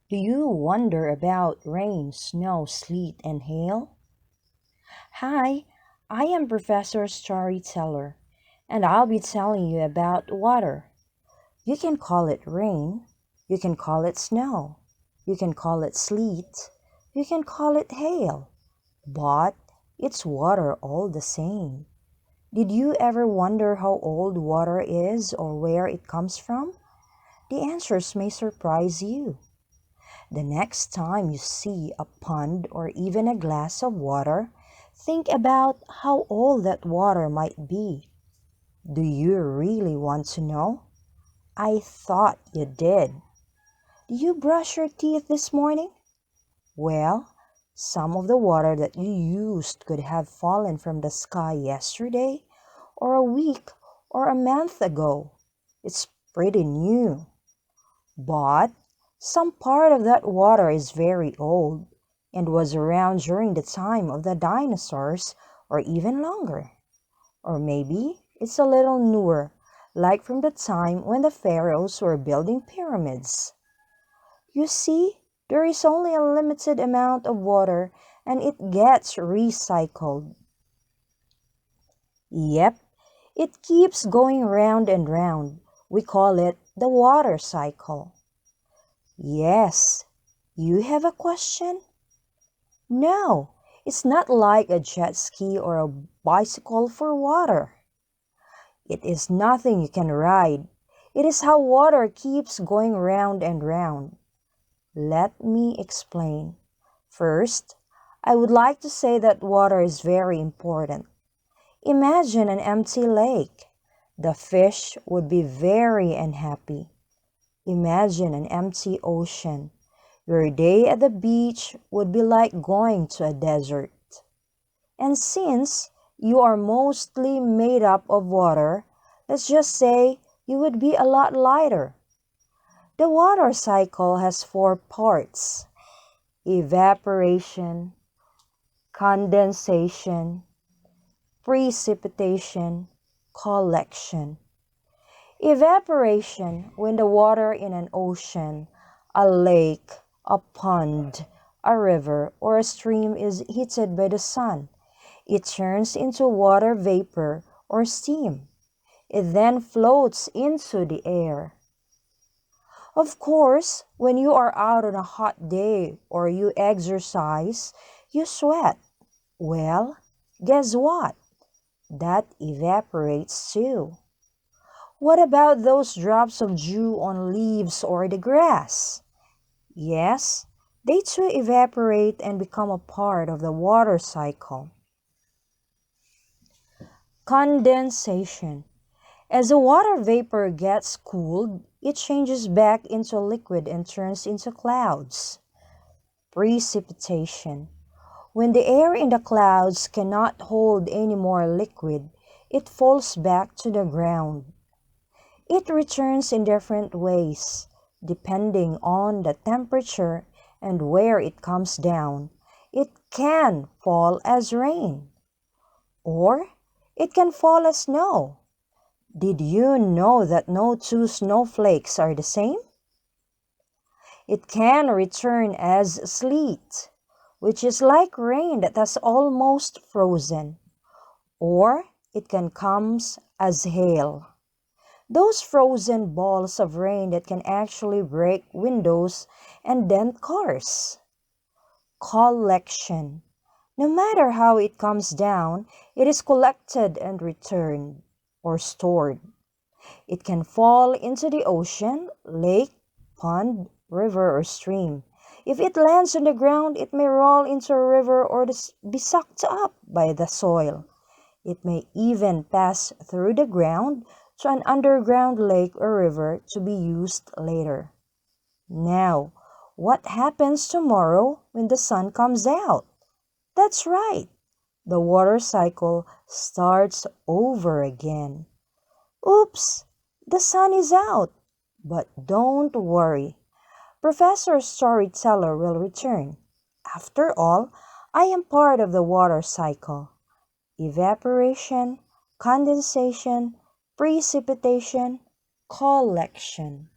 Do you wonder about rain, snow, sleet, and hail? Hi, I am Professor Storyteller, and I'll be telling you about water. You can call it rain, you can call it snow, you can call it sleet, you can call it hail, but it's water all the same. Did you ever wonder how old water is or where it comes from? The answers may surprise you. The next time you see a pond or even a glass of water, think about how old that water might be. Do you really want to know? I thought you did. Did you brush your teeth this morning? Well, some of the water that you used could have fallen from the sky yesterday, or a week, or a month ago. It's pretty new. But some part of that water is very old and was around during the time of the dinosaurs or even longer. Or maybe it's a little newer, like from the time when the pharaohs were building pyramids. You see, there is only a limited amount of water and it gets recycled. Yep, it keeps going round and round. We call it the water cycle. Yes. You have a question? No, it's not like a jet ski or a bicycle for water. It is nothing you can ride. It is how water keeps going round and round. Let me explain. First, I would like to say that water is very important. Imagine an empty lake. The fish would be very unhappy. Imagine an empty ocean. Your day at the beach would be like going to a desert. And since you are mostly made up of water, let's just say you would be a lot lighter. The water cycle has four parts: evaporation, condensation, precipitation, collection. Evaporation, when the water in an ocean, a lake, a pond, a river, or a stream is heated by the sun. It turns into water vapor or steam. It then floats into the air. Of course, when you are out on a hot day or you exercise, you sweat. Well, guess what? That evaporates too. What about those drops of dew on leaves or the grass? Yes, they too evaporate and become a part of the water cycle. Condensation. As the water vapor gets cooled, it changes back into liquid and turns into clouds. Precipitation. When the air in the clouds cannot hold any more liquid, it falls back to the ground. It returns in different ways, depending on the temperature and where it comes down. It can fall as rain, or it can fall as snow. Did you know that no two snowflakes are the same? It can return as sleet, which is like rain that has almost frozen, or it can come as hail. Those frozen balls of rain that can actually break windows and dent cars. Collection. No matter how it comes down, it is collected and returned or stored. It can fall into the ocean, lake, pond, river, or stream. If it lands on the ground, it may roll into a river or be sucked up by the soil. It may even pass through the ground to an underground lake or river to be used later. Now, what happens tomorrow when the sun comes out? That's right, the water cycle starts over again. Oops, the sun is out. But don't worry, Professor Storyteller will return. After all, I am part of the water cycle. Evaporation, condensation, precipitation, collection.